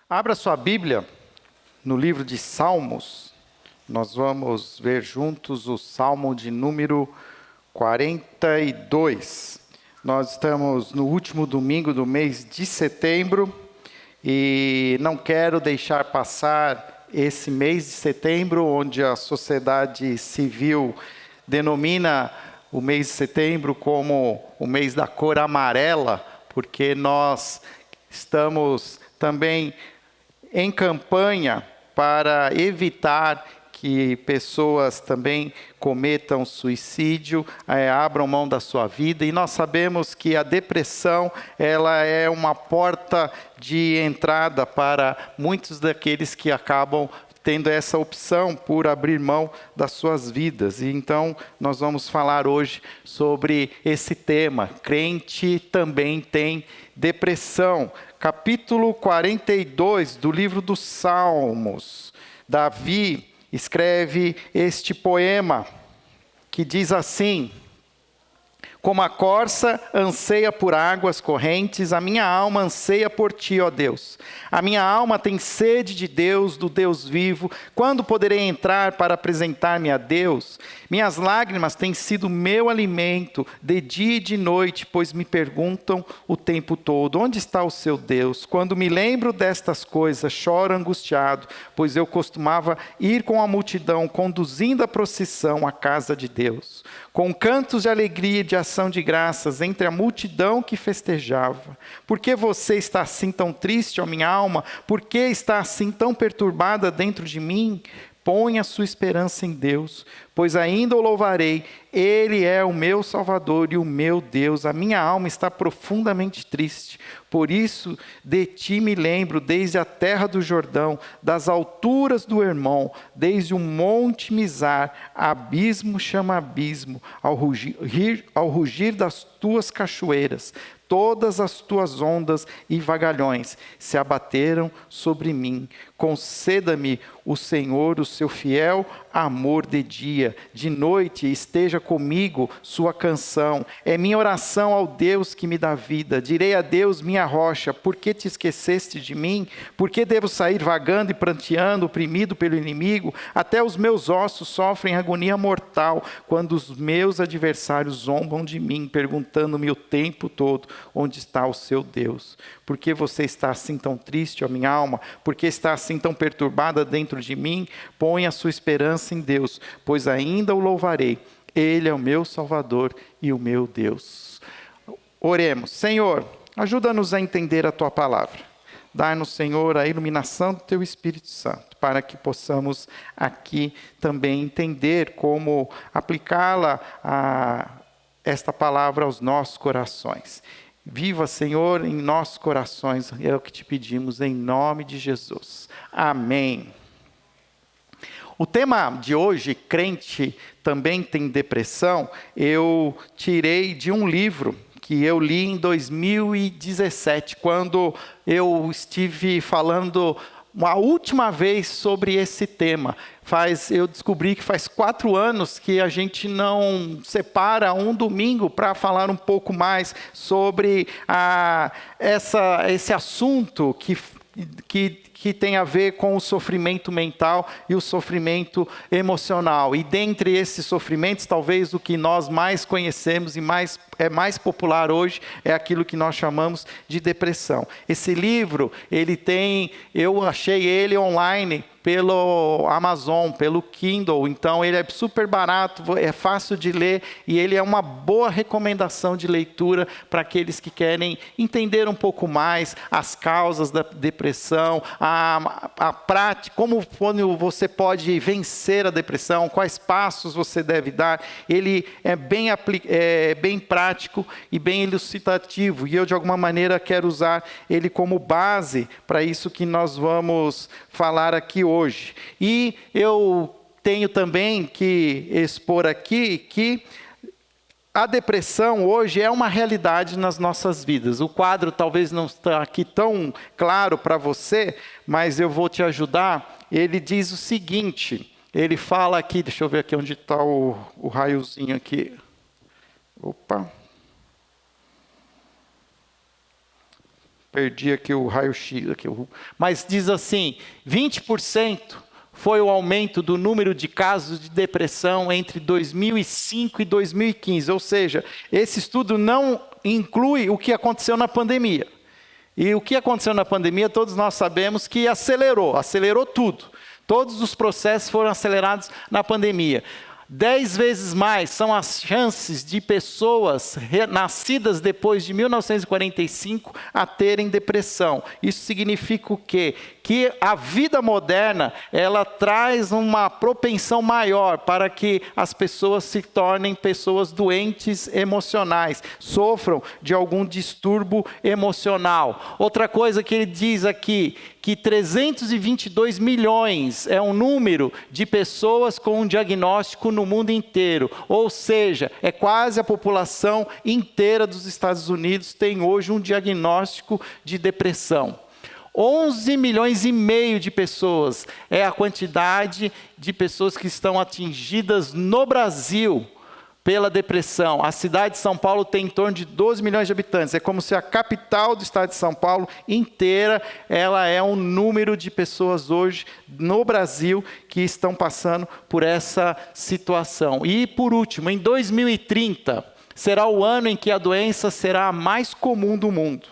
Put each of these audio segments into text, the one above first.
Abra sua Bíblia no livro de Salmos. Nós vamos ver juntos o Salmo de número 42. Nós estamos no último domingo do mês de setembro e não quero deixar passar esse mês de setembro, onde a sociedade civil denomina o mês de setembro como o mês da cor amarela, porque nós estamos também em campanha para evitar que pessoas também cometam suicídio, abram mão da sua vida. E nós sabemos que a depressão, ela é uma porta de entrada para muitos daqueles que acabam tendo essa opção por abrir mão das suas vidas. E então, nós vamos falar hoje sobre esse tema. Crente também tem depressão. Capítulo 42 do livro dos Salmos. Davi escreve este poema que diz assim: como a corça anseia por águas correntes, a minha alma anseia por ti, ó Deus. A minha alma tem sede de Deus, do Deus vivo. Quando poderei entrar para apresentar-me a Deus? Minhas lágrimas têm sido meu alimento, de dia e de noite, pois me perguntam o tempo todo: onde está o seu Deus? Quando me lembro destas coisas, choro angustiado, pois eu costumava ir com a multidão, conduzindo a procissão à casa de Deus, com cantos de alegria e de ação de graças entre a multidão que festejava. Por que você está assim tão triste, ó minha alma? Por que está assim tão perturbada dentro de mim? Põe a sua esperança em Deus, pois ainda o louvarei. Ele é o meu Salvador e o meu Deus. A minha alma está profundamente triste. Por isso, de ti me lembro desde a terra do Jordão, das alturas do Hermon, desde o monte Mizar. Abismo chama abismo, ao rugir das tuas cachoeiras. Todas as tuas ondas e vagalhões se abateram sobre mim. Conceda-me o Senhor o seu fiel amor de dia. De noite esteja comigo sua canção. É minha oração ao Deus que me dá vida. Direi a Deus, minha rocha: por que te esqueceste de mim? Por que devo sair vagando e pranteando, oprimido pelo inimigo? Até os meus ossos sofrem agonia mortal, quando os meus adversários zombam de mim, perguntando-me o tempo todo: onde está o seu Deus? Por que você está assim tão triste, ó minha alma? Por que está assim tão perturbada dentro de mim? Põe a sua esperança em Deus, pois ainda o louvarei. Ele é o meu Salvador e o meu Deus. Oremos. Senhor, ajuda-nos a entender a Tua palavra. Dá-nos, Senhor, a iluminação do Teu Espírito Santo, para que possamos aqui também entender como aplicá-la esta palavra aos nossos corações. Viva, Senhor, em nossos corações, é o que te pedimos, em nome de Jesus. Amém. O tema de hoje, crente também tem depressão, eu tirei de um livro que eu li em 2017, quando eu estive falando uma última vez sobre esse tema. Eu descobri que faz 4 anos que a gente não separa um domingo para falar um pouco mais sobre esse assunto que tem a ver com o sofrimento mental e o sofrimento emocional. E dentre esses sofrimentos, talvez o que nós mais conhecemos e é mais popular hoje é aquilo que nós chamamos de depressão. Esse livro, eu achei ele online pelo Amazon, pelo Kindle, então ele é super barato, é fácil de ler e ele é uma boa recomendação de leitura para aqueles que querem entender um pouco mais as causas da depressão, a prática, como você pode vencer a depressão, quais passos você deve dar. Ele é bem prático e bem elucidativo, e eu de alguma maneira quero usar ele como base para isso que nós vamos falar aqui hoje. E eu tenho também que expor aqui que a depressão hoje é uma realidade nas nossas vidas. O quadro talvez não está aqui tão claro para você, mas eu vou te ajudar. Ele diz o seguinte, ele fala aqui, deixa eu ver aqui onde está o raiozinho aqui. Opa! perdi aqui o raio-x. Mas diz assim, 20% foi o aumento do número de casos de depressão entre 2005 e 2015. Ou seja, esse estudo não inclui o que aconteceu na pandemia. E o que aconteceu na pandemia, todos nós sabemos que acelerou tudo. Todos os processos foram acelerados na pandemia. 10 vezes mais são as chances de pessoas nascidas depois de 1945 a terem depressão. Isso significa o quê? Que a vida moderna, ela traz uma propensão maior para que as pessoas se tornem pessoas doentes emocionais, sofram de algum distúrbio emocional. Outra coisa que ele diz aqui, que 322 milhões é um número de pessoas com um diagnóstico no mundo inteiro. Ou seja, é quase a população inteira dos Estados Unidos tem hoje um diagnóstico de depressão. 11 milhões e meio de pessoas é a quantidade de pessoas que estão atingidas no Brasil pela depressão. A cidade de São Paulo tem em torno de 12 milhões de habitantes. É como se a capital do estado de São Paulo inteira, ela é um número de pessoas hoje no Brasil que estão passando por essa situação. E por último, em 2030, será o ano em que a doença será a mais comum do mundo.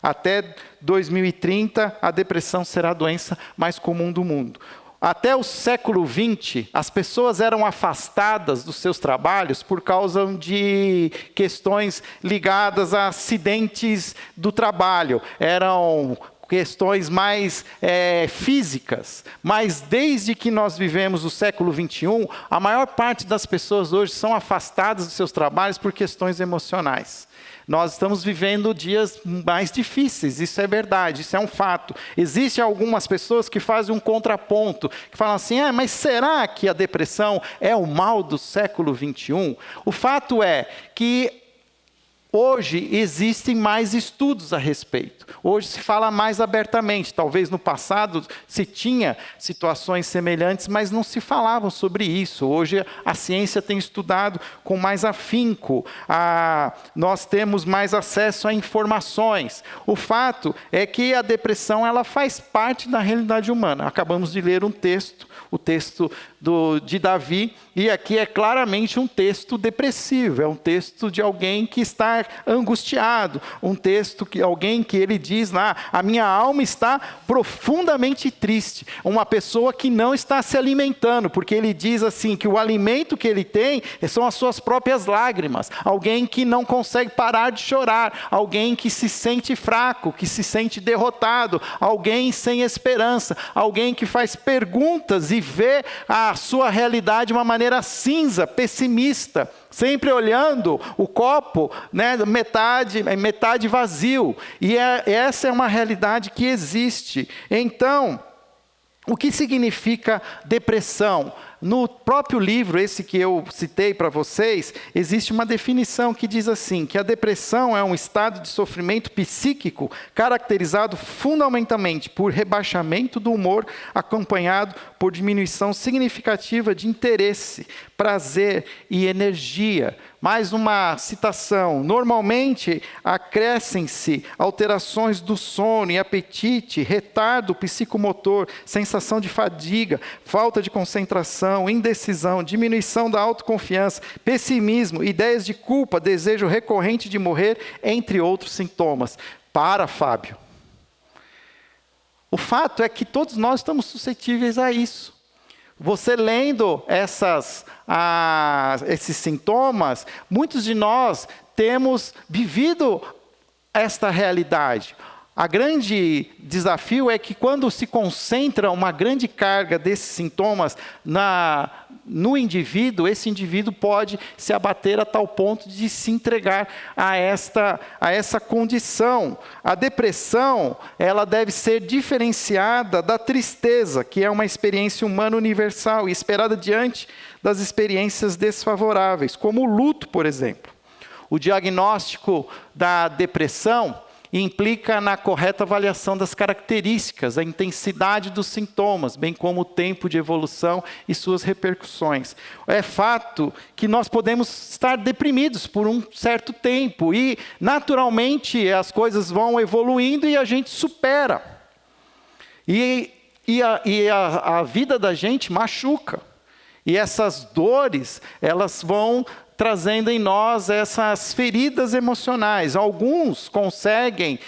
Até 2030, a depressão será a doença mais comum do mundo. Até o século XX, as pessoas eram afastadas dos seus trabalhos por causa de questões ligadas a acidentes do trabalho. Eram questões mais físicas. Mas desde que nós vivemos o século XXI, a maior parte das pessoas hoje são afastadas dos seus trabalhos por questões emocionais. Nós estamos vivendo dias mais difíceis, isso é verdade, isso é um fato. Existem algumas pessoas que fazem um contraponto, que falam assim, mas será que a depressão é o mal do século XXI? O fato é que hoje existem mais estudos a respeito. Hoje se fala mais abertamente. Talvez no passado se tinha situações semelhantes, mas não se falavam sobre isso. Hoje a ciência tem estudado com mais afinco. Nós temos mais acesso a informações. O fato é que a depressão ela faz parte da realidade humana. Acabamos de ler um texto, o texto de Davi, e aqui é claramente um texto depressivo, é um texto de alguém que está angustiado, um texto que alguém que ele diz lá, a minha alma está profundamente triste, uma pessoa que não está se alimentando, porque ele diz assim, que o alimento que ele tem são as suas próprias lágrimas, alguém que não consegue parar de chorar, alguém que se sente fraco, que se sente derrotado, alguém sem esperança, alguém que faz perguntas e vê a sua realidade de uma maneira cinza, pessimista, sempre olhando o copo, metade vazio. E essa é uma realidade que existe. Então, o que significa depressão? No próprio livro, esse que eu citei para vocês, existe uma definição que diz assim, que a depressão é um estado de sofrimento psíquico caracterizado fundamentalmente por rebaixamento do humor, acompanhado por diminuição significativa de interesse, prazer e energia. Mais uma citação. Normalmente, acrescem-se alterações do sono e apetite, retardo psicomotor, sensação de fadiga, falta de concentração, indecisão, diminuição da autoconfiança, pessimismo, ideias de culpa, desejo recorrente de morrer, entre outros sintomas. Fábio. O fato é que todos nós estamos suscetíveis a isso. Você lendo esses sintomas, muitos de nós temos vivido esta realidade. A grande desafio é que quando se concentra uma grande carga desses sintomas no indivíduo, esse indivíduo pode se abater a tal ponto de se entregar a essa condição. A depressão, ela deve ser diferenciada da tristeza, que é uma experiência humana universal e esperada diante das experiências desfavoráveis, como o luto, por exemplo. O diagnóstico da depressão, e implica na correta avaliação das características, a intensidade dos sintomas, bem como o tempo de evolução e suas repercussões. É fato que nós podemos estar deprimidos por um certo tempo e, naturalmente, as coisas vão evoluindo e a gente supera. E a vida da gente machuca. E essas dores, elas vão trazendo em nós essas feridas emocionais. Alguns conseguem,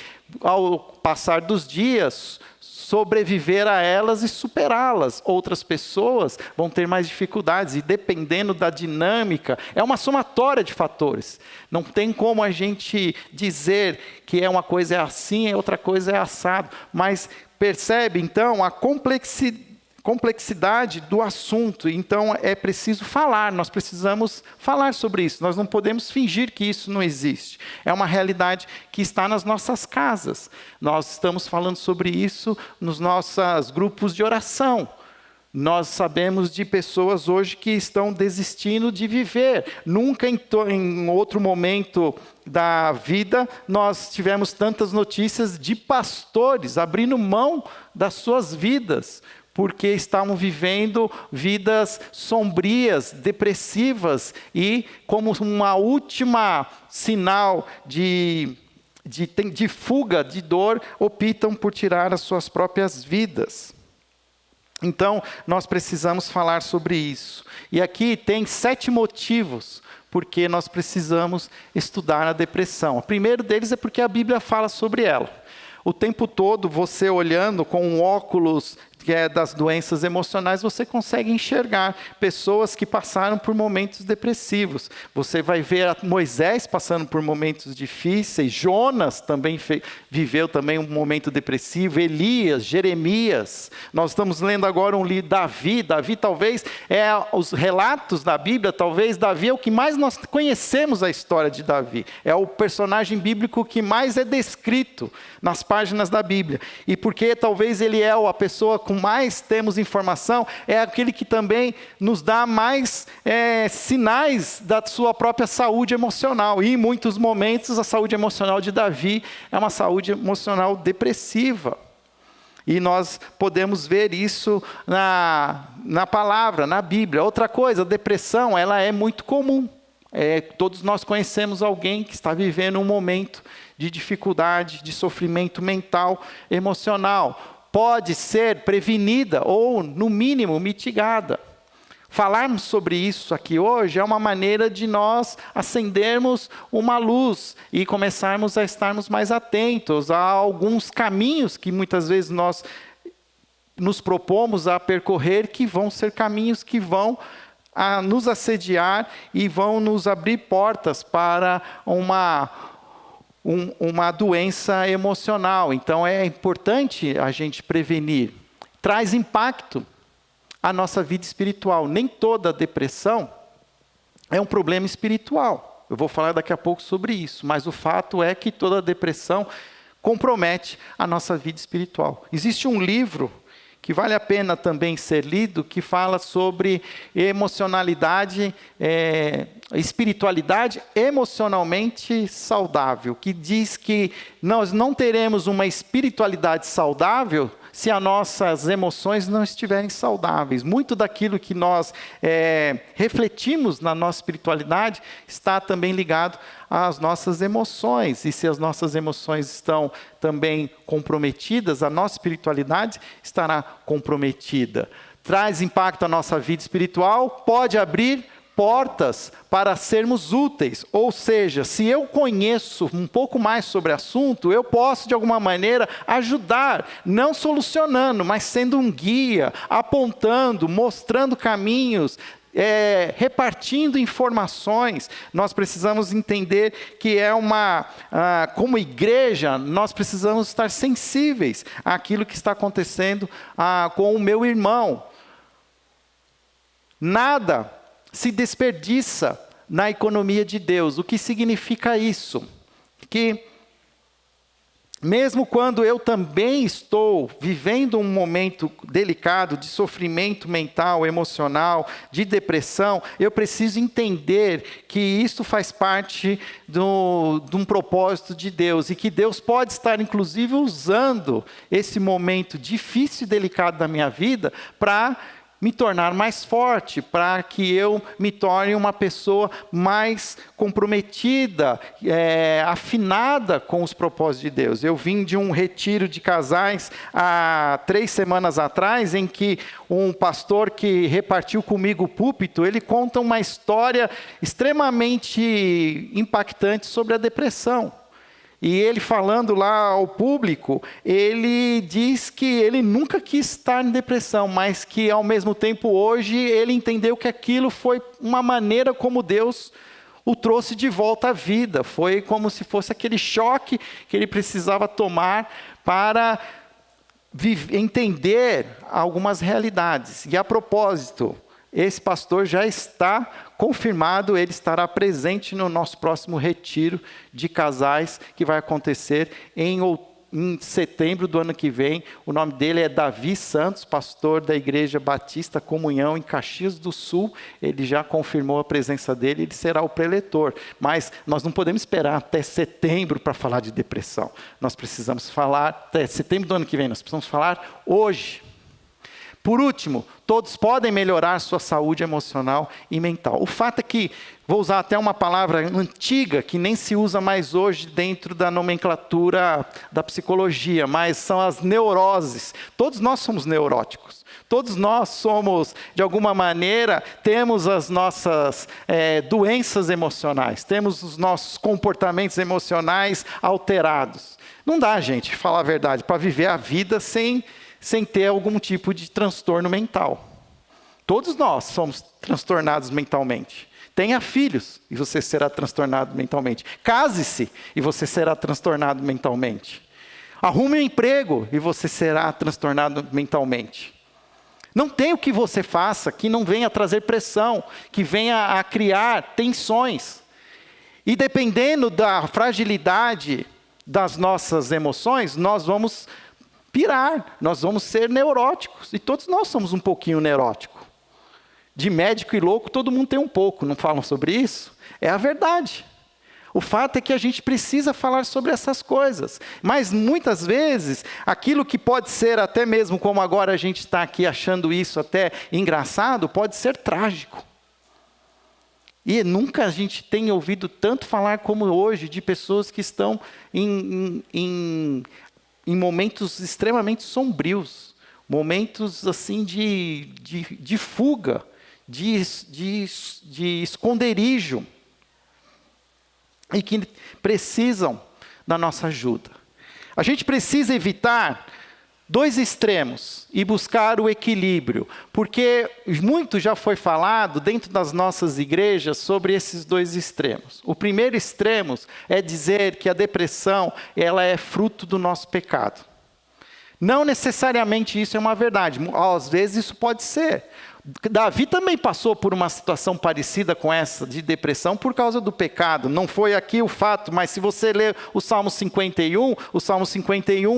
ao passar dos dias, sobreviver a elas e superá-las. Outras pessoas vão ter mais dificuldades e, dependendo da dinâmica, é uma somatória de fatores. Não tem como a gente dizer que uma coisa é assim e outra coisa é assado. Mas percebe, então, a complexidade do assunto. Então é preciso falar, nós precisamos falar sobre isso. Nós não podemos fingir que isso não existe. É uma realidade que está nas nossas casas. Nós estamos falando sobre isso nos nossos grupos de oração. Nós sabemos de pessoas hoje que estão desistindo de viver. Nunca em outro momento da vida nós tivemos tantas notícias de pastores abrindo mão das suas vidas, porque estavam vivendo vidas sombrias, depressivas, e como uma última sinal de fuga, de dor, optam por tirar as suas próprias vidas. Então, nós precisamos falar sobre isso. E aqui tem 7 motivos porque nós precisamos estudar a depressão. O primeiro deles é porque a Bíblia fala sobre ela. O tempo todo, você olhando com um óculos que é das doenças emocionais, você consegue enxergar pessoas que passaram por momentos depressivos. Você vai ver Moisés passando por momentos difíceis, Jonas também viveu também um momento depressivo, Elias, Jeremias. Nós estamos lendo agora um livro, Davi. Davi talvez os relatos da Bíblia, talvez Davi é o que mais nós conhecemos a história de Davi. É o personagem bíblico que mais é descrito nas páginas da Bíblia. E porque talvez ele é a pessoa com mais temos informação, é aquele que também nos dá mais sinais da sua própria saúde emocional. E em muitos momentos a saúde emocional de Davi é uma saúde emocional depressiva. E nós podemos ver isso na palavra, na Bíblia. Outra coisa, a depressão, ela é muito comum. Todos nós conhecemos alguém que está vivendo um momento de dificuldade, de sofrimento mental, emocional. Pode ser prevenida ou, no mínimo, mitigada. Falarmos sobre isso aqui hoje é uma maneira de nós acendermos uma luz e começarmos a estarmos mais atentos a alguns caminhos que muitas vezes nós nos propomos a percorrer, que vão ser caminhos que vão nos assediar e vão nos abrir portas para uma doença emocional. Então é importante a gente prevenir. Traz impacto à nossa vida espiritual. Nem toda depressão é um problema espiritual. Eu vou falar daqui a pouco sobre isso, mas o fato é que toda depressão compromete a nossa vida espiritual. Existe um livro que vale a pena também ser lido, que fala sobre emocionalidade, espiritualidade emocionalmente saudável, que diz que nós não teremos uma espiritualidade saudável se as nossas emoções não estiverem saudáveis. Muito daquilo que nós refletimos na nossa espiritualidade está também ligado às nossas emoções. E se as nossas emoções estão também comprometidas, a nossa espiritualidade estará comprometida. Traz impacto à nossa vida espiritual, pode abrir portas para sermos úteis. Ou seja, se eu conheço um pouco mais sobre o assunto, eu posso de alguma maneira ajudar, não solucionando, mas sendo um guia, apontando, mostrando caminhos, repartindo informações. Nós precisamos entender que como igreja, nós precisamos estar sensíveis àquilo que está acontecendo com o meu irmão. Nada se desperdiça na economia de Deus. O que significa isso? Que mesmo quando eu também estou vivendo um momento delicado de sofrimento mental, emocional, de depressão, eu preciso entender que isso faz parte de um propósito de Deus e que Deus pode estar, inclusive, usando esse momento difícil e delicado da minha vida para me tornar mais forte, para que eu me torne uma pessoa mais comprometida, afinada com os propósitos de Deus. Eu vim de um retiro de casais há 3 semanas atrás, em que um pastor que repartiu comigo o púlpito, ele conta uma história extremamente impactante sobre a depressão. E ele falando lá ao público, ele diz que ele nunca quis estar em depressão, mas que ao mesmo tempo hoje ele entendeu que aquilo foi uma maneira como Deus o trouxe de volta à vida. Foi como se fosse aquele choque que ele precisava tomar para entender algumas realidades. E a propósito, esse pastor já está confirmado, ele estará presente no nosso próximo retiro de casais, que vai acontecer em setembro do ano que vem. O nome dele é Davi Santos, pastor da Igreja Batista Comunhão, em Caxias do Sul. Ele já confirmou a presença dele, ele será o preletor. Mas nós não podemos esperar até setembro para falar de depressão. Nós precisamos falar, até setembro do ano que vem, nós precisamos falar hoje. Por último, todos podem melhorar sua saúde emocional e mental. O fato é que, vou usar até uma palavra antiga, que nem se usa mais hoje dentro da nomenclatura da psicologia, mas são as neuroses. Todos nós somos neuróticos. Todos nós somos, de alguma maneira, temos as nossas doenças emocionais, temos os nossos comportamentos emocionais alterados. Não dá, gente, falar a verdade, para viver a vida sem ter algum tipo de transtorno mental. Todos nós somos transtornados mentalmente. Tenha filhos e você será transtornado mentalmente. Case-se e você será transtornado mentalmente. Arrume um emprego e você será transtornado mentalmente. Não tem o que você faça que não venha trazer pressão, que venha a criar tensões. E dependendo da fragilidade das nossas emoções, nós vamos pirar, nós vamos ser neuróticos. E todos nós somos um pouquinho neuróticos. De médico e louco, todo mundo tem um pouco. Não falam sobre isso? É a verdade. O fato é que a gente precisa falar sobre essas coisas. Mas muitas vezes, aquilo que pode ser até mesmo como agora a gente está aqui achando isso até engraçado, pode ser trágico. E nunca a gente tem ouvido tanto falar como hoje de pessoas que estão em momentos extremamente sombrios, momentos assim de fuga, de esconderijo, e que precisam da nossa ajuda. A gente precisa evitar 2 extremos e buscar o equilíbrio, porque muito já foi falado dentro das nossas igrejas sobre esses 2 extremos. O primeiro extremo é dizer que a depressão ela é fruto do nosso pecado. Não necessariamente isso é uma verdade, às vezes isso pode ser. Davi também passou por uma situação parecida com essa, de depressão, por causa do pecado. Não foi aqui o fato, mas se você ler o Salmo 51,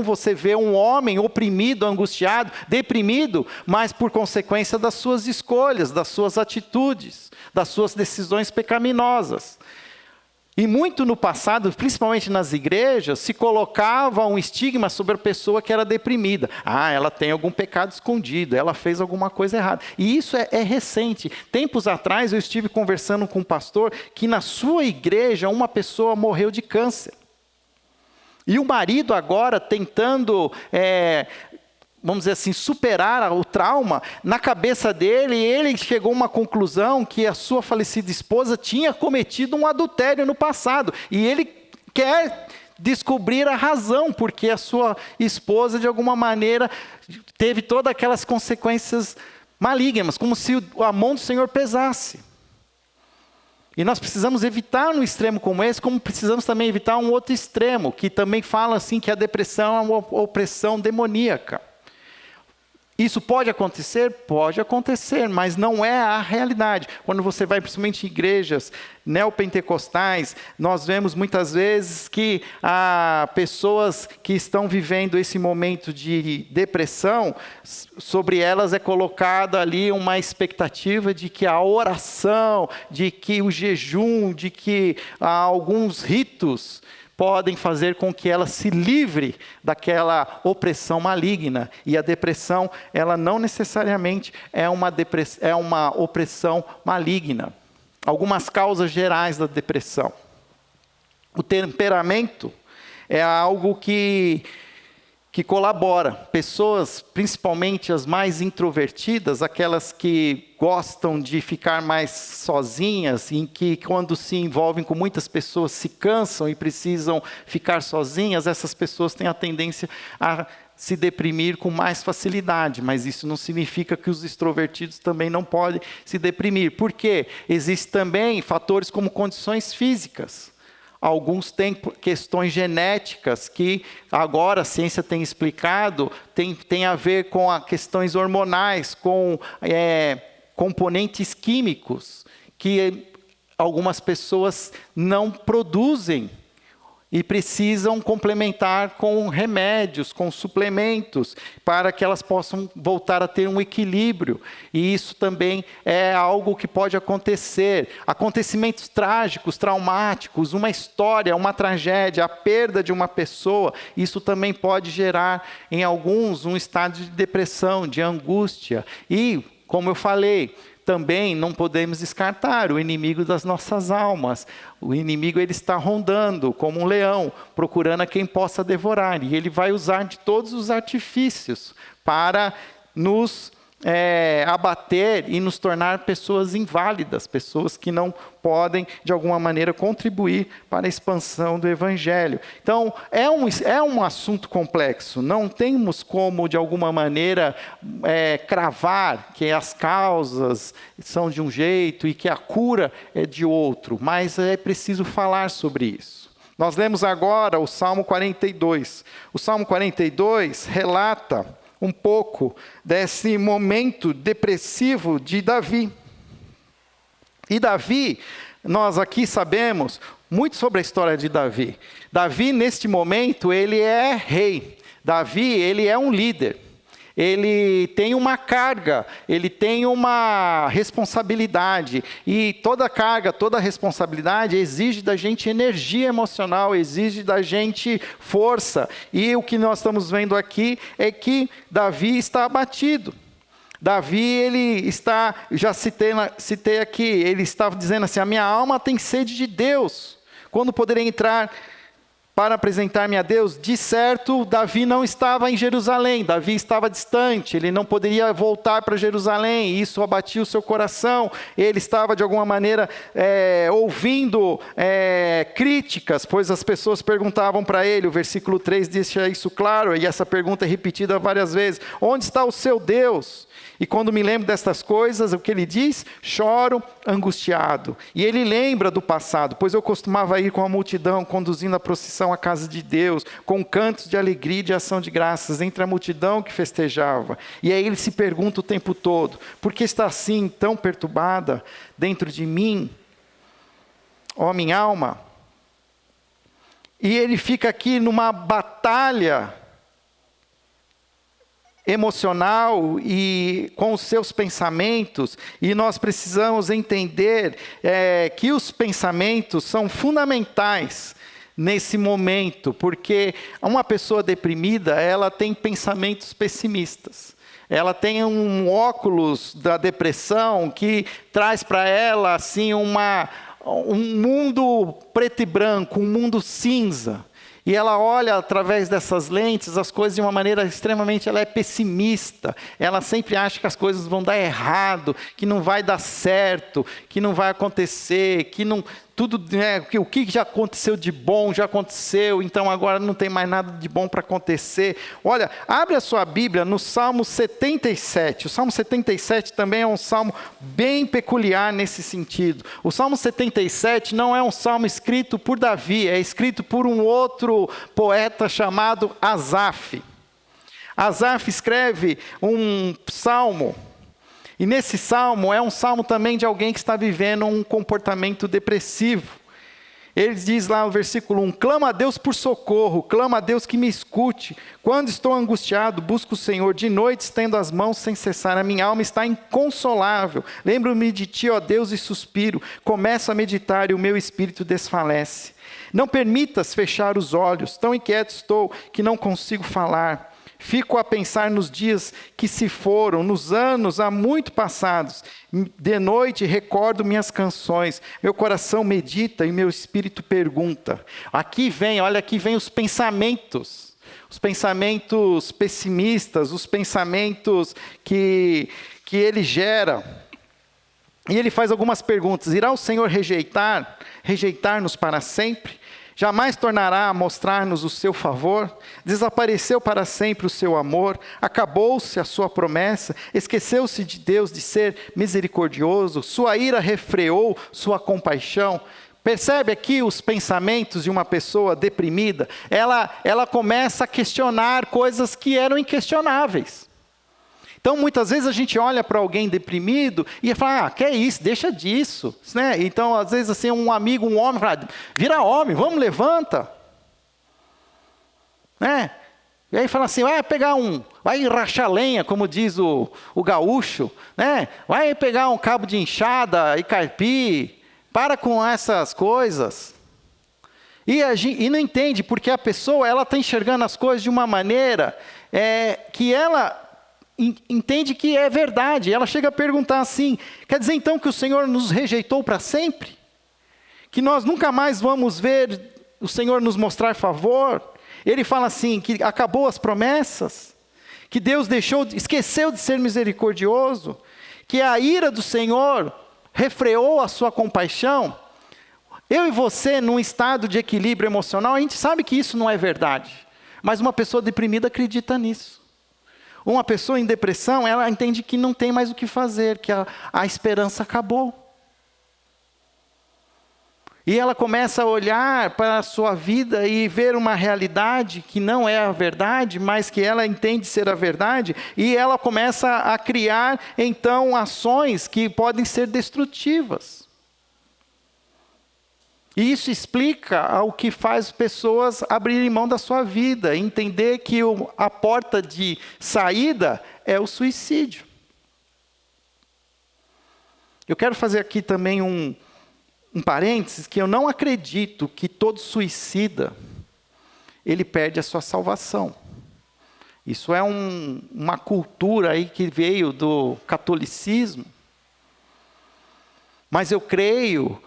você vê um homem oprimido, angustiado, deprimido, mas por consequência das suas escolhas, das suas atitudes, das suas decisões pecaminosas. E muito no passado, principalmente nas igrejas, se colocava um estigma sobre a pessoa que era deprimida. Ah, ela tem algum pecado escondido, ela fez alguma coisa errada. E isso é recente. Tempos atrás eu estive conversando com um pastor que na sua igreja uma pessoa morreu de câncer. E o marido agora tentando vamos dizer assim, superar o trauma, na cabeça dele, ele chegou a uma conclusão que a sua falecida esposa tinha cometido um adultério no passado. E ele quer descobrir a razão, porque a sua esposa, de alguma maneira, teve todas aquelas consequências malignas, como se a mão do Senhor pesasse. E nós precisamos evitar um extremo como esse, como precisamos também evitar um outro extremo, que também fala assim que a depressão é uma opressão demoníaca. Isso pode acontecer? Pode acontecer, mas não é a realidade. Quando você vai principalmente em igrejas neopentecostais, nós vemos muitas vezes que pessoas que estão vivendo esse momento de depressão, sobre elas é colocada ali uma expectativa de que a oração, de que o jejum, de que alguns ritos podem fazer com que ela se livre daquela opressão maligna. E a depressão, ela não necessariamente é uma opressão maligna. Algumas causas gerais da depressão. O temperamento é algo que colabora. Pessoas, principalmente as mais introvertidas, aquelas que gostam de ficar mais sozinhas, em que quando se envolvem com muitas pessoas se cansam e precisam ficar sozinhas, essas pessoas têm a tendência a se deprimir com mais facilidade, mas isso não significa que os extrovertidos também não podem se deprimir. Por quê? Existem também fatores como condições físicas. Alguns têm questões genéticas que agora a ciência tem explicado, tem a ver com questões hormonais, com componentes químicos, que algumas pessoas não produzem e precisam complementar com remédios, com suplementos, para que elas possam voltar a ter um equilíbrio. E isso também é algo que pode acontecer. Acontecimentos trágicos, traumáticos, uma história, uma tragédia, a perda de uma pessoa, isso também pode gerar em alguns um estado de depressão, de angústia. E, como eu falei, também não podemos descartar o inimigo das nossas almas. O inimigo, ele está rondando como um leão, procurando a quem possa devorar. E ele vai usar de todos os artifícios para nos abater e nos tornar pessoas inválidas, pessoas que não podem, de alguma maneira, contribuir para a expansão do Evangelho. Então, é um assunto complexo. Não temos como, de alguma maneira, cravar que as causas são de um jeito e que a cura é de outro, mas é preciso falar sobre isso. Nós lemos agora o Salmo 42. O Salmo 42 relata um pouco desse momento depressivo de Davi. E Davi, nós aqui sabemos muito sobre a história de Davi. Davi, neste momento, ele é rei. Davi, ele é um líder. Ele tem uma carga, ele tem uma responsabilidade. E toda carga, toda responsabilidade exige da gente energia emocional, exige da gente força. E o que nós estamos vendo aqui é que Davi está abatido. Davi, ele está, já citei aqui, ele estava dizendo assim: a minha alma tem sede de Deus. Quando poderei entrar para apresentar-me a Deus? De certo, Davi não estava em Jerusalém, Davi estava distante, ele não poderia voltar para Jerusalém, e isso abatia o seu coração. Ele estava, de alguma maneira, ouvindo críticas, pois as pessoas perguntavam para ele. O versículo 3 deixa isso claro, e essa pergunta é repetida várias vezes: onde está o seu Deus? E quando me lembro destas coisas, o que ele diz? Choro angustiado. E ele lembra do passado: pois eu costumava ir com a multidão, conduzindo a procissão à casa de Deus, com cantos de alegria e de ação de graças, entre a multidão que festejava. E aí ele se pergunta o tempo todo: por que está assim, tão perturbada dentro de mim, ó minha alma? E ele fica aqui numa batalha emocional e com os seus pensamentos, e nós precisamos entender que os pensamentos são fundamentais nesse momento, porque uma pessoa deprimida, ela tem pensamentos pessimistas. Ela tem um óculos da depressão que traz para ela assim um mundo preto e branco, um mundo cinza. E ela olha através dessas lentes as coisas de uma maneira extremamente, ela é pessimista. Ela sempre acha que as coisas vão dar errado, que não vai dar certo, que não vai acontecer, que não, tudo, o que já aconteceu de bom já aconteceu, então agora não tem mais nada de bom para acontecer. Olha, abre a sua Bíblia no Salmo 77. O Salmo 77 também é um salmo bem peculiar nesse sentido. O Salmo 77 não é um salmo escrito por Davi, é escrito por um outro poeta chamado Asaf. Asaf escreve um salmo, e nesse salmo é um salmo também de alguém que está vivendo um comportamento depressivo. Ele diz lá no versículo 1, clama a Deus por socorro, clama a Deus que me escute. Quando estou angustiado, busco o Senhor, de noite estendo as mãos sem cessar, a minha alma está inconsolável. Lembro-me de ti, ó Deus, e suspiro, começo a meditar e o meu espírito desfalece. Não permitas fechar os olhos, tão inquieto estou que não consigo falar. Fico a pensar nos dias que se foram, nos anos há muito passados. De noite recordo minhas canções, meu coração medita e meu espírito pergunta. Aqui vem os pensamentos pessimistas, os pensamentos que ele gera. E ele faz algumas perguntas. Irá o Senhor rejeitar-nos para sempre? Jamais tornará a mostrar-nos o seu favor? Desapareceu para sempre o seu amor? Acabou-se a sua promessa? Esqueceu-se de Deus de ser misericordioso? Sua ira refreou sua compaixão? Percebe aqui os pensamentos de uma pessoa deprimida? Ela começa a questionar coisas que eram inquestionáveis. Então, muitas vezes a gente olha para alguém deprimido e fala, que é isso, deixa disso. Né? Então, às vezes, assim, um amigo, um homem, fala, vira homem, vamos, levanta. Né? E aí fala assim, vai rachar lenha, como diz o gaúcho, né? Vai pegar um cabo de enxada e carpir, para com essas coisas. E não entende, porque a pessoa está enxergando as coisas de uma maneira que ela entende que é verdade. Ela chega a perguntar assim, quer dizer então que o Senhor nos rejeitou para sempre? Que nós nunca mais vamos ver o Senhor nos mostrar favor? Ele fala assim, que acabou as promessas? Que Deus esqueceu de ser misericordioso? Que a ira do Senhor refreou a sua compaixão? Eu e você, num estado de equilíbrio emocional, a gente sabe que isso não é verdade. Mas uma pessoa deprimida acredita nisso. Uma pessoa em depressão, ela entende que não tem mais o que fazer, que a esperança acabou. E ela começa a olhar para a sua vida e ver uma realidade que não é a verdade, mas que ela entende ser a verdade, e ela começa a criar, então, ações que podem ser destrutivas. E isso explica o que faz pessoas abrirem mão da sua vida, entender que a porta de saída é o suicídio. Eu quero fazer aqui também um parênteses, que eu não acredito que todo suicida, ele perde a sua salvação. Isso é uma cultura aí que veio do catolicismo. Mas eu creio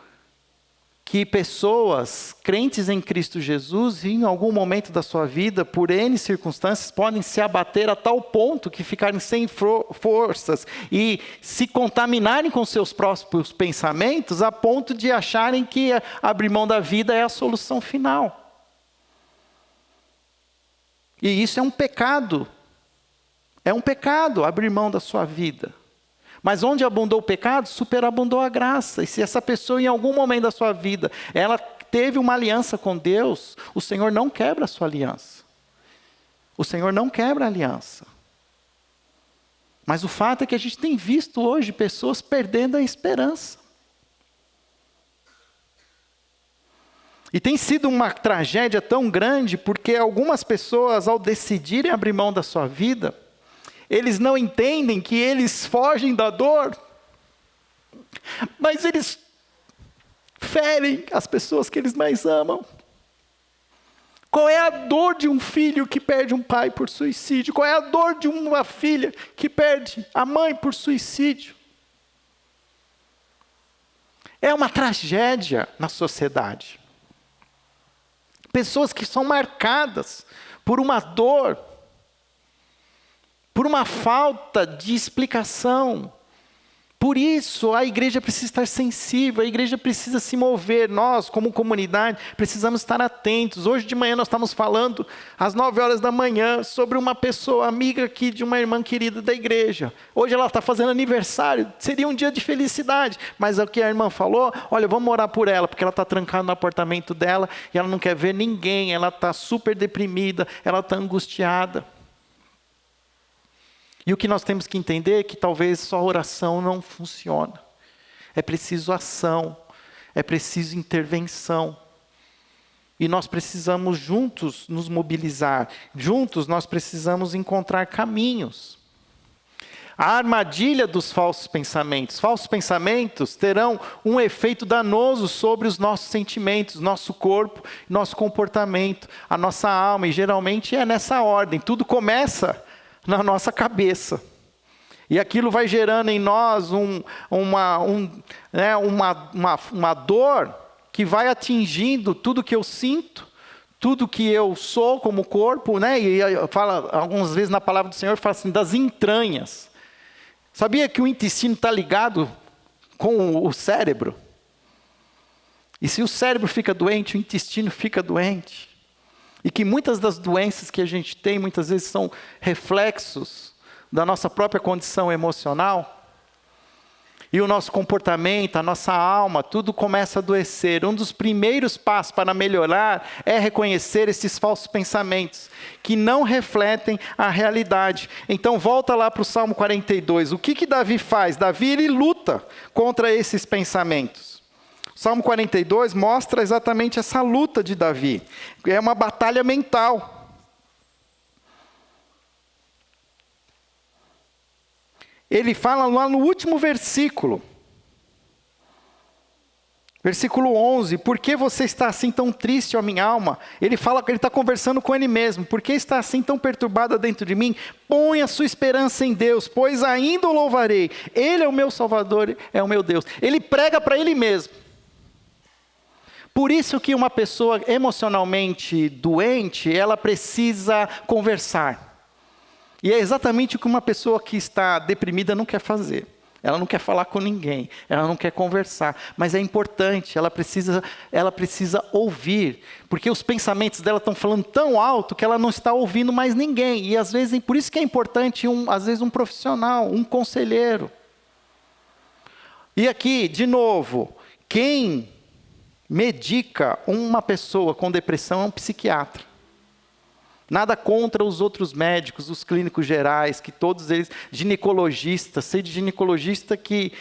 que pessoas crentes em Cristo Jesus, em algum momento da sua vida, por N circunstâncias, podem se abater a tal ponto que ficarem sem forças e se contaminarem com seus próprios pensamentos, a ponto de acharem que abrir mão da vida é a solução final. E isso é um pecado. É um pecado abrir mão da sua vida. Mas onde abundou o pecado, superabundou a graça. E se essa pessoa, em algum momento da sua vida, ela teve uma aliança com Deus, o Senhor não quebra a sua aliança. O Senhor não quebra a aliança. Mas o fato é que a gente tem visto hoje pessoas perdendo a esperança. E tem sido uma tragédia tão grande, porque algumas pessoas, ao decidirem abrir mão da sua vida, eles não entendem que eles fogem da dor, mas eles ferem as pessoas que eles mais amam. Qual é a dor de um filho que perde um pai por suicídio? Qual é a dor de uma filha que perde a mãe por suicídio? É uma tragédia na sociedade. Pessoas que são marcadas por uma dor, por uma falta de explicação. Por isso, a igreja precisa estar sensível, a igreja precisa se mover. Nós, como comunidade, precisamos estar atentos. Hoje de manhã nós estamos falando, às 9 horas da manhã, sobre uma pessoa, amiga aqui de uma irmã querida da igreja. Hoje ela está fazendo aniversário, seria um dia de felicidade. Mas o que a irmã falou, olha, vamos orar por ela, porque ela está trancada no apartamento dela, e ela não quer ver ninguém, ela está super deprimida, ela está angustiada. E o que nós temos que entender é que talvez só oração não funciona. É preciso ação, é preciso intervenção. E nós precisamos juntos nos mobilizar. Juntos nós precisamos encontrar caminhos. A armadilha dos falsos pensamentos. Falsos pensamentos terão um efeito danoso sobre os nossos sentimentos, nosso corpo, nosso comportamento, a nossa alma. E geralmente é nessa ordem. Tudo começa na nossa cabeça. E aquilo vai gerando em nós uma dor que vai atingindo tudo que eu sinto, tudo que eu sou como corpo, né? E fala, algumas vezes na palavra do Senhor, fala assim, das entranhas. Sabia que o intestino está ligado com o cérebro? E se o cérebro fica doente, o intestino fica doente. E que muitas das doenças que a gente tem, muitas vezes são reflexos da nossa própria condição emocional. E o nosso comportamento, a nossa alma, tudo começa a adoecer. Um dos primeiros passos para melhorar é reconhecer esses falsos pensamentos, que não refletem a realidade. Então volta lá para o Salmo 42. O que Davi faz? Davi, ele luta contra esses pensamentos. O Salmo 42 mostra exatamente essa luta de Davi. É uma batalha mental. Ele fala lá no último versículo. Versículo 11. Por que você está assim tão triste, ó minha alma? Ele fala que ele está conversando com ele mesmo. Por que está assim tão perturbada dentro de mim? Põe a sua esperança em Deus, pois ainda o louvarei. Ele é o meu Salvador, é o meu Deus. Ele prega para ele mesmo. Por isso que uma pessoa emocionalmente doente, ela precisa conversar. E é exatamente o que uma pessoa que está deprimida não quer fazer. Ela não quer falar com ninguém, ela não quer conversar. Mas é importante, ela precisa ouvir. Porque os pensamentos dela estão falando tão alto que ela não está ouvindo mais ninguém. E às vezes, por isso que é importante, às vezes, um profissional, um conselheiro. E aqui, de novo, quem medica uma pessoa com depressão é um psiquiatra. Nada contra os outros médicos, os clínicos gerais, que todos eles, ginecologistas, sei de ginecologista que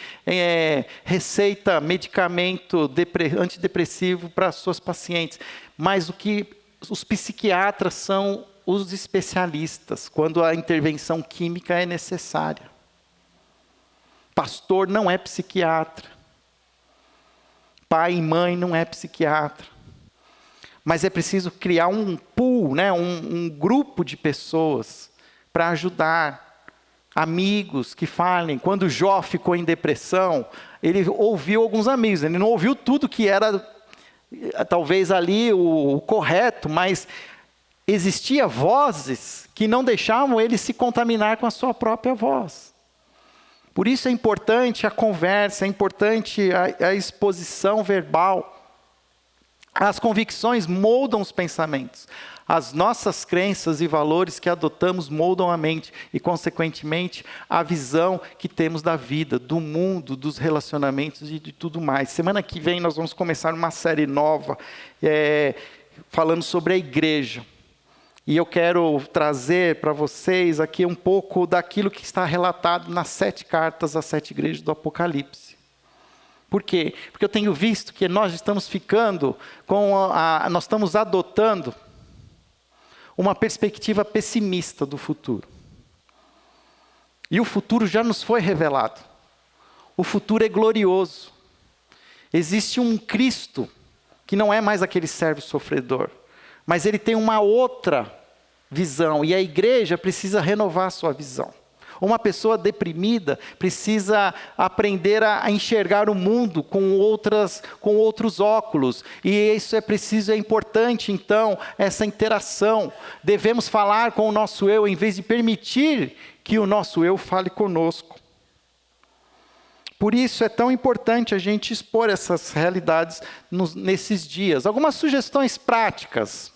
receita medicamento antidepressivo para suas pacientes. Mas os psiquiatras são os especialistas, quando a intervenção química é necessária. Pastor não é psiquiatra. Pai e mãe não é psiquiatra. Mas é preciso criar um pool, né? um grupo de pessoas para ajudar. Amigos que falem. Quando Jó ficou em depressão, ele ouviu alguns amigos. Ele não ouviu tudo que era, talvez ali, o correto, mas existiam vozes que não deixavam ele se contaminar com a sua própria voz. Por isso é importante a conversa, é importante a exposição verbal. As convicções moldam os pensamentos. As nossas crenças e valores que adotamos moldam a mente e, consequentemente, a visão que temos da vida, do mundo, dos relacionamentos e de tudo mais. Semana que vem nós vamos começar uma série nova falando sobre a igreja. E eu quero trazer para vocês aqui um pouco daquilo que está relatado nas 7 cartas às 7 igrejas do Apocalipse. Por quê? Porque eu tenho visto que nós estamos nós estamos adotando uma perspectiva pessimista do futuro. E o futuro já nos foi revelado. O futuro é glorioso. Existe um Cristo que não é mais aquele servo sofredor, mas ele tem uma outra visão, e a igreja precisa renovar a sua visão. Uma pessoa deprimida precisa aprender a enxergar o mundo com outros óculos. E isso é importante, então, essa interação. Devemos falar com o nosso eu, em vez de permitir que o nosso eu fale conosco. Por isso é tão importante a gente expor essas realidades nesses dias. Algumas sugestões práticas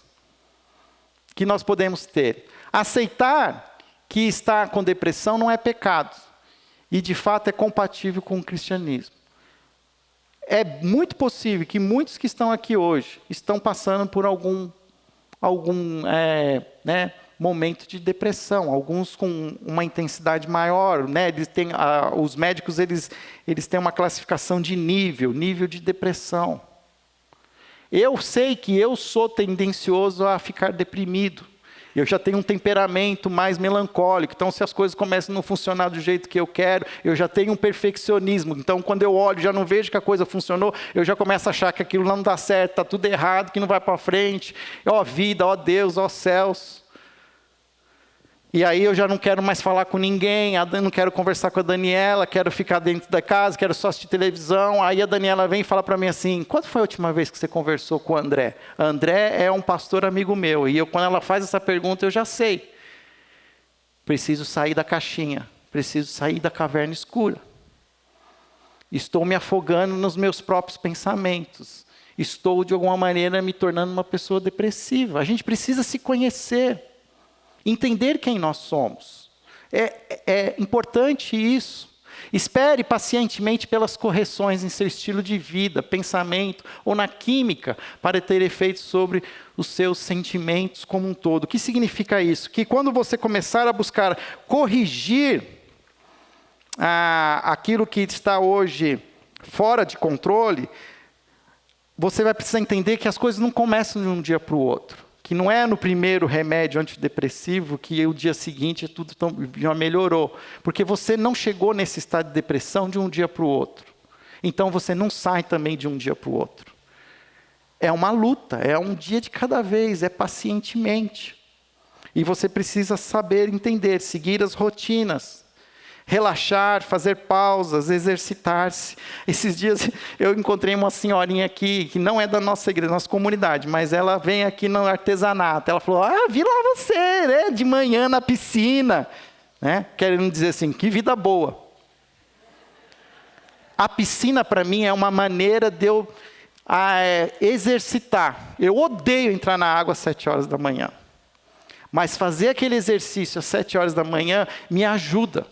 que nós podemos ter. Aceitar que estar com depressão não é pecado. E, de fato, é compatível com o cristianismo. É muito possível que muitos que estão aqui hoje estão passando por algum momento de depressão, alguns com uma intensidade maior, né? Os médicos eles têm uma classificação de nível de depressão. Eu sei que eu sou tendencioso a ficar deprimido. Eu já tenho um temperamento mais melancólico, então se as coisas começam a não funcionar do jeito que eu quero, eu já tenho um perfeccionismo. Então quando eu olho, já não vejo que a coisa funcionou, eu já começo a achar que aquilo não dá certo, está tudo errado, que não vai para frente. Ó vida, ó Deus, ó céus. E aí eu já não quero mais falar com ninguém, não quero conversar com a Daniela, quero ficar dentro da casa, quero só assistir televisão. Aí a Daniela vem e fala para mim assim, quando foi a última vez que você conversou com o André? André é um pastor amigo meu, e quando ela faz essa pergunta eu já sei. Preciso sair da caixinha, preciso sair da caverna escura. Estou me afogando nos meus próprios pensamentos. Estou de alguma maneira me tornando uma pessoa depressiva. A gente precisa se conhecer. Entender quem nós somos. É importante isso. Espere pacientemente pelas correções em seu estilo de vida, pensamento ou na química para ter efeito sobre os seus sentimentos como um todo. O que significa isso? Que quando você começar a buscar corrigir aquilo que está hoje fora de controle, você vai precisar entender que as coisas não começam de um dia para o outro. Que não é no primeiro remédio antidepressivo que o dia seguinte tudo já melhorou. Porque você não chegou nesse estado de depressão de um dia para o outro. Então você não sai também de um dia para o outro. É uma luta, é um dia de cada vez, é pacientemente. E você precisa saber entender, seguir as rotinas. Relaxar, fazer pausas, exercitar-se. Esses dias eu encontrei uma senhorinha aqui, que não é da nossa igreja, da nossa comunidade, mas ela vem aqui no artesanato. Ela falou, vi lá você, né, de manhã na piscina. Né? Querendo dizer assim, que vida boa. A piscina para mim é uma maneira de eu exercitar. Eu odeio entrar na água às 7 horas da manhã. Mas fazer aquele exercício às 7 horas da manhã me ajuda.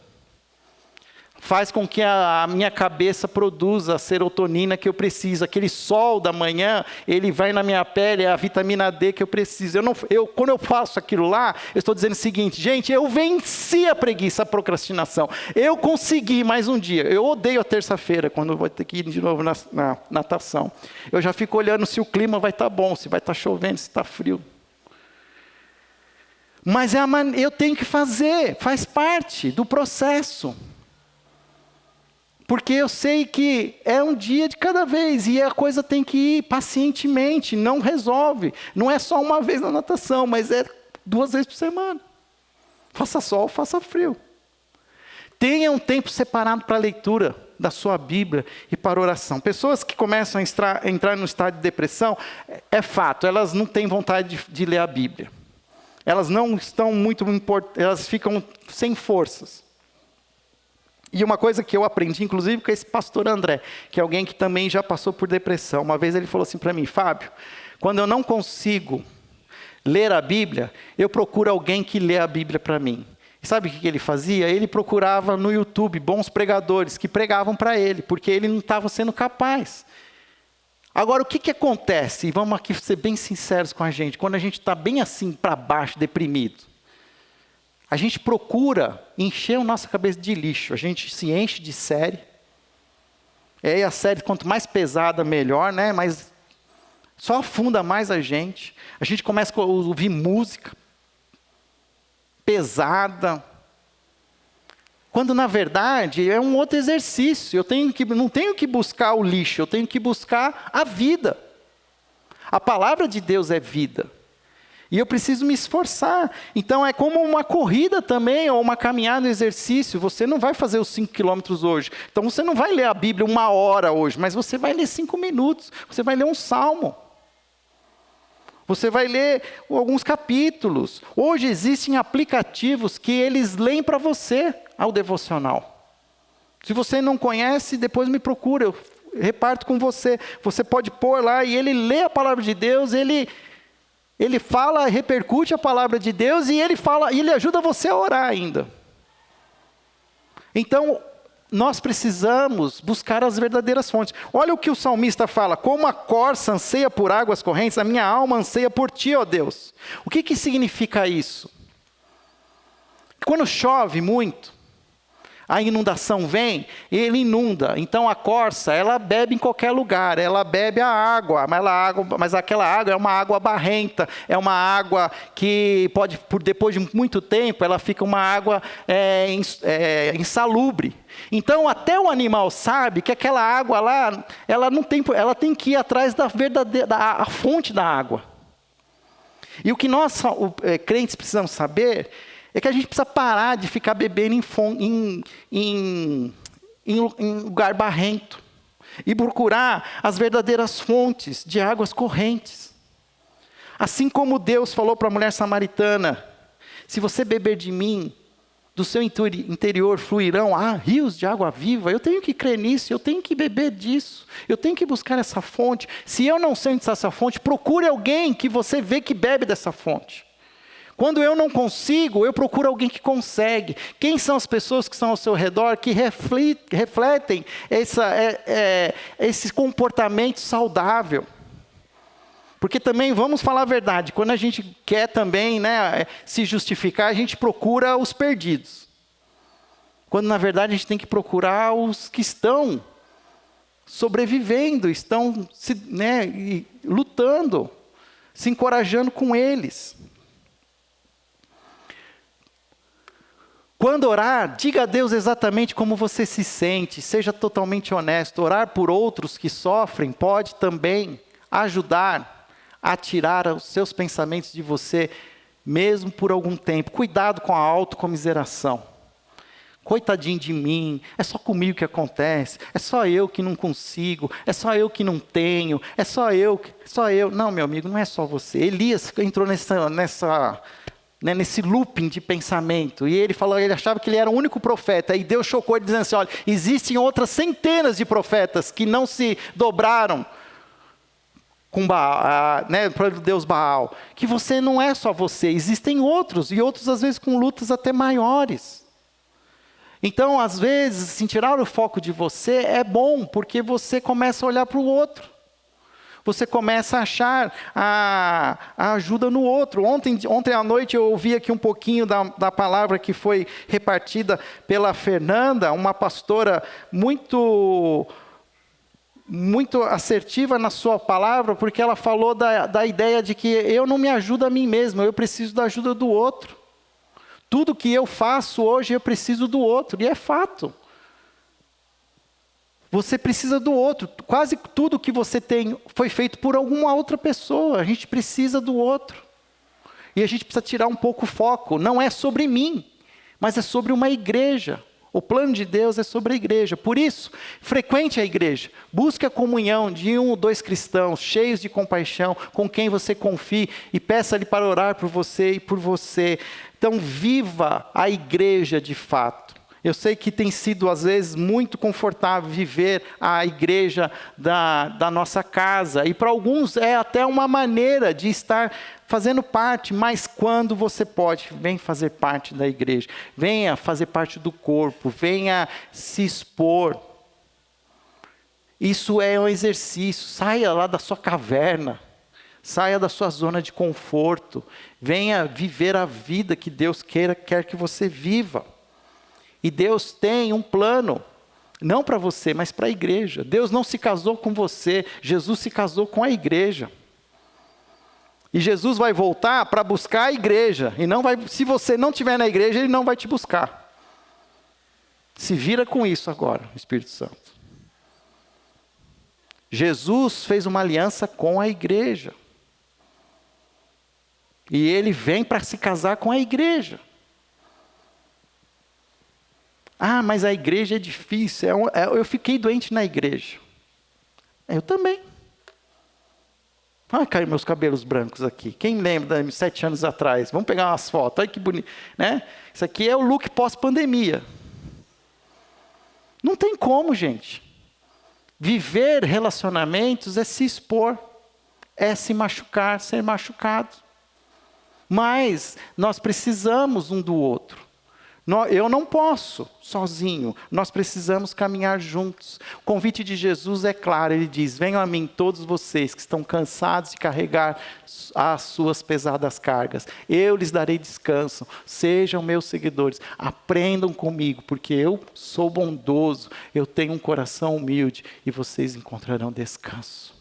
Faz com que a minha cabeça produza a serotonina que eu preciso. Aquele sol da manhã, ele vai na minha pele, é a vitamina D que eu preciso. Quando eu faço aquilo lá, eu estou dizendo o seguinte, gente, eu venci a preguiça, a procrastinação. Eu consegui mais um dia. Eu odeio a terça-feira, quando eu vou ter que ir de novo na natação. Eu já fico olhando se o clima vai estar bom, se vai estar chovendo, se está frio. Mas eu tenho que fazer, faz parte do processo. Porque eu sei que é um dia de cada vez, e a coisa tem que ir pacientemente, não resolve. Não é só uma vez na natação, mas é 2 vezes por semana. Faça sol, faça frio. Tenha um tempo separado para a leitura da sua Bíblia e para a oração. Pessoas que começam a entrar no estado de depressão, é fato, elas não têm vontade de ler a Bíblia. Elas não estão elas ficam sem forças. E uma coisa que eu aprendi, inclusive, com esse pastor André, que é alguém que também já passou por depressão. Uma vez ele falou assim para mim, Fábio, quando eu não consigo ler a Bíblia, eu procuro alguém que lê a Bíblia para mim. E sabe o que ele fazia? Ele procurava no YouTube bons pregadores que pregavam para ele, porque ele não estava sendo capaz. Agora, o que acontece? E vamos aqui ser bem sinceros com a gente, quando a gente está bem assim para baixo, deprimido. A gente procura encher a nossa cabeça de lixo. A gente se enche de série. E aí a série, quanto mais pesada, melhor, né? Mas só afunda mais a gente. A gente começa a ouvir música pesada. Quando, na verdade, é um outro exercício. Não tenho que buscar o lixo, eu tenho que buscar a vida. A palavra de Deus é vida. E eu preciso me esforçar. Então é como uma corrida também, ou uma caminhada, um exercício. Você não vai fazer os 5 quilômetros hoje. Então você não vai ler a Bíblia 1 hora hoje, mas você vai ler 5 minutos. Você vai ler um salmo. Você vai ler alguns capítulos. Hoje existem aplicativos que eles leem para você ao devocional. Se você não conhece, depois me procura. Eu reparto com você. Você pode pôr lá e ele lê a palavra de Deus, ele fala, repercute a palavra de Deus e ele ajuda você a orar ainda. Então, nós precisamos buscar as verdadeiras fontes. Olha o que o salmista fala, como a corça anseia por águas correntes, a minha alma anseia por ti, ó Deus. O que significa isso? Quando chove muito, a inundação vem, ele inunda. Então a corça, ela bebe em qualquer lugar, ela bebe a água, mas aquela água é uma água barrenta, é uma água que pode, depois de muito tempo, ela fica uma água insalubre. Então até o animal sabe que aquela água lá, ela tem que ir atrás da verdadeira fonte da água. E o que nós, crentes, precisamos saber é que a gente precisa parar de ficar bebendo em lugar barrento e procurar as verdadeiras fontes de águas correntes. Assim como Deus falou para a mulher samaritana: se você beber de mim, do seu interior fluirão rios de água viva. Eu tenho que crer nisso, eu tenho que beber disso, eu tenho que buscar essa fonte. Se eu não sei onde está essa fonte, procure alguém que você vê que bebe dessa fonte. Quando eu não consigo, eu procuro alguém que consegue. Quem são as pessoas que estão ao seu redor, que refletem esse comportamento saudável? Porque também, vamos falar a verdade, quando a gente quer também se justificar, a gente procura os perdidos. Quando na verdade a gente tem que procurar os que estão sobrevivendo, estão lutando, se encorajando com eles. Quando orar, diga a Deus exatamente como você se sente, seja totalmente honesto. Orar por outros que sofrem pode também ajudar a tirar os seus pensamentos de você, mesmo por algum tempo. Cuidado com a autocomiseração. Coitadinho de mim, é só comigo que acontece, é só eu que não consigo, é só eu que não tenho, é só eu. Não, meu amigo, não é só você. Elias entrou nesse looping de pensamento, e ele achava que ele era o único profeta, e Deus chocou ele dizendo assim: olha, existem outras centenas de profetas que não se dobraram com Baal, para o Deus Baal, que você não é só você, existem outros, e outros às vezes com lutas até maiores. Então às vezes, assim, tirar o foco de você é bom, porque você começa a olhar para o outro. Você começa a achar a ajuda no outro. Ontem à noite eu ouvi aqui um pouquinho da palavra que foi repartida pela Fernanda, uma pastora muito assertiva na sua palavra, porque ela falou da ideia de que eu não me ajudo a mim mesmo, eu preciso da ajuda do outro. Tudo que eu faço hoje eu preciso do outro, e é fato. Você precisa do outro. Quase tudo que você tem foi feito por alguma outra pessoa. A gente precisa do outro. E a gente precisa tirar um pouco o foco. Não é sobre mim, mas é sobre uma igreja. O plano de Deus é sobre a igreja. Por isso, frequente a igreja. Busque a comunhão de 1 ou 2 cristãos, cheios de compaixão, com quem você confie, e peça-lhe para orar por você e por você. Então, viva a igreja de fato. Eu sei que tem sido, às vezes, muito confortável viver a igreja da nossa casa. E para alguns é até uma maneira de estar fazendo parte. Mas quando você pode, vem fazer parte da igreja. Venha fazer parte do corpo. Venha se expor. Isso é um exercício. Saia lá da sua caverna. Saia da sua zona de conforto. Venha viver a vida que Deus quer que você viva. E Deus tem um plano, não para você, mas para a igreja. Deus não se casou com você, Jesus se casou com a igreja. E Jesus vai voltar para buscar a igreja. E não vai, se você não estiver na igreja, Ele não vai te buscar. Se vira com isso agora, Espírito Santo. Jesus fez uma aliança com a igreja. E Ele vem para se casar com a igreja. Mas a igreja é difícil, eu fiquei doente na igreja. Eu também. Caiu meus cabelos brancos aqui. Quem lembra de 7 anos atrás? Vamos pegar umas fotos, olha que bonito. Isso aqui é o look pós-pandemia. Não tem como, gente. Viver relacionamentos é se expor, é se machucar, ser machucado. Mas nós precisamos um do outro. Eu não posso sozinho, nós precisamos caminhar juntos. O convite de Jesus é claro, ele diz: venham a mim todos vocês que estão cansados de carregar as suas pesadas cargas. Eu lhes darei descanso, sejam meus seguidores, aprendam comigo, porque eu sou bondoso, eu tenho um coração humilde e vocês encontrarão descanso.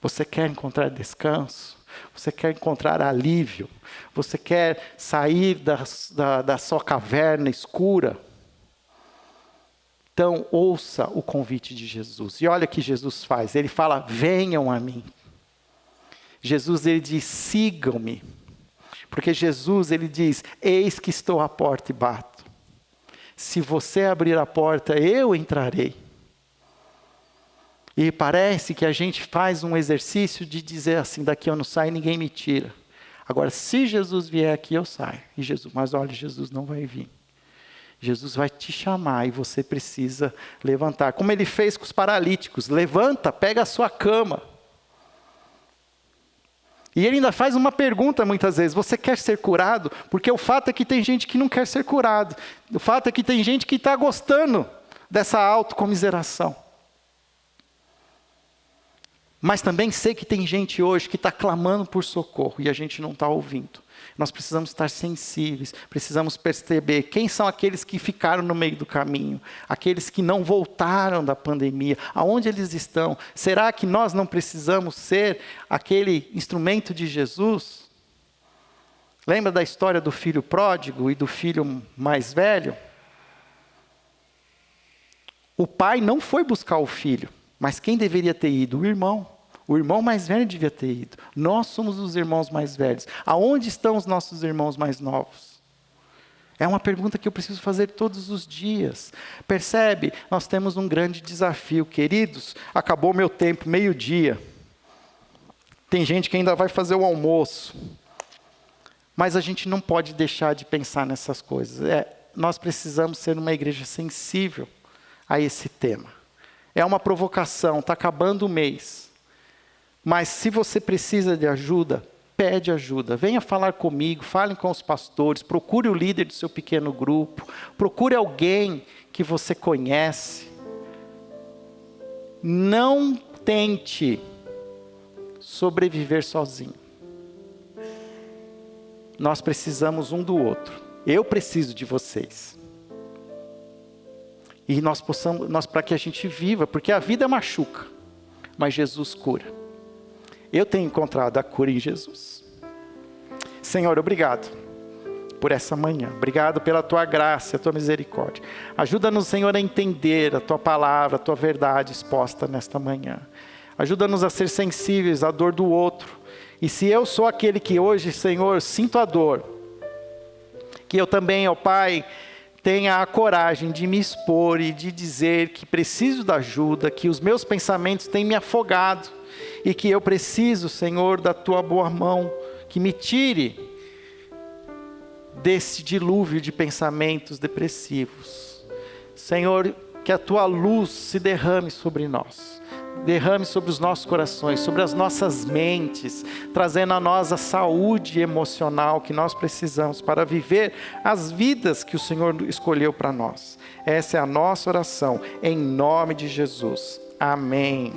Você quer encontrar descanso? Você quer encontrar alívio? Você quer sair da sua caverna escura? Então, ouça o convite de Jesus. E olha o que Jesus faz. Ele fala: venham a mim. Jesus, ele diz: sigam-me. Porque Jesus, ele diz: eis que estou à porta e bato. Se você abrir a porta, eu entrarei. E parece que a gente faz um exercício de dizer assim: daqui eu não saio, ninguém me tira. Agora, se Jesus vier aqui, eu saio. Mas olha, Jesus não vai vir. Jesus vai te chamar e você precisa levantar. Como ele fez com os paralíticos: levanta, pega a sua cama. E ele ainda faz uma pergunta muitas vezes: você quer ser curado? Porque o fato é que tem gente que não quer ser curado. O fato é que tem gente que está gostando dessa autocomiseração. Mas também sei que tem gente hoje que está clamando por socorro e a gente não está ouvindo. Nós precisamos estar sensíveis, precisamos perceber quem são aqueles que ficaram no meio do caminho, aqueles que não voltaram da pandemia, aonde eles estão. Será que nós não precisamos ser aquele instrumento de Jesus? Lembra da história do filho pródigo e do filho mais velho? O pai não foi buscar o filho, mas quem deveria ter ido? O irmão. O irmão mais velho devia ter ido. Nós somos os irmãos mais velhos. Aonde estão os nossos irmãos mais novos? É uma pergunta que eu preciso fazer todos os dias. Percebe? Nós temos um grande desafio. Queridos, acabou meu tempo, 12:00. Tem gente que ainda vai fazer o almoço. Mas a gente não pode deixar de pensar nessas coisas. Nós precisamos ser uma igreja sensível a esse tema. É uma provocação, está acabando o mês. Mas se você precisa de ajuda, pede ajuda. Venha falar comigo, fale com os pastores, procure o líder do seu pequeno grupo, procure alguém que você conhece. Não tente sobreviver sozinho. Nós precisamos um do outro. Eu preciso de vocês. E nós para que a gente viva, porque a vida machuca, mas Jesus cura. Eu tenho encontrado a cura em Jesus. Senhor, obrigado por essa manhã. Obrigado pela tua graça, a tua misericórdia. Ajuda-nos, Senhor, a entender a tua palavra, a tua verdade exposta nesta manhã. Ajuda-nos a ser sensíveis à dor do outro. E se eu sou aquele que hoje, Senhor, sinto a dor, que eu também, ó Pai, tenha a coragem de me expor e de dizer que preciso da ajuda, que os meus pensamentos têm me afogado e que eu preciso, Senhor, da tua boa mão, que me tire desse dilúvio de pensamentos depressivos. Senhor, que a tua luz se derrame sobre nós, derrame sobre os nossos corações, sobre as nossas mentes, trazendo a nós a saúde emocional que nós precisamos para viver as vidas que o Senhor escolheu para nós. Essa é a nossa oração, em nome de Jesus. Amém.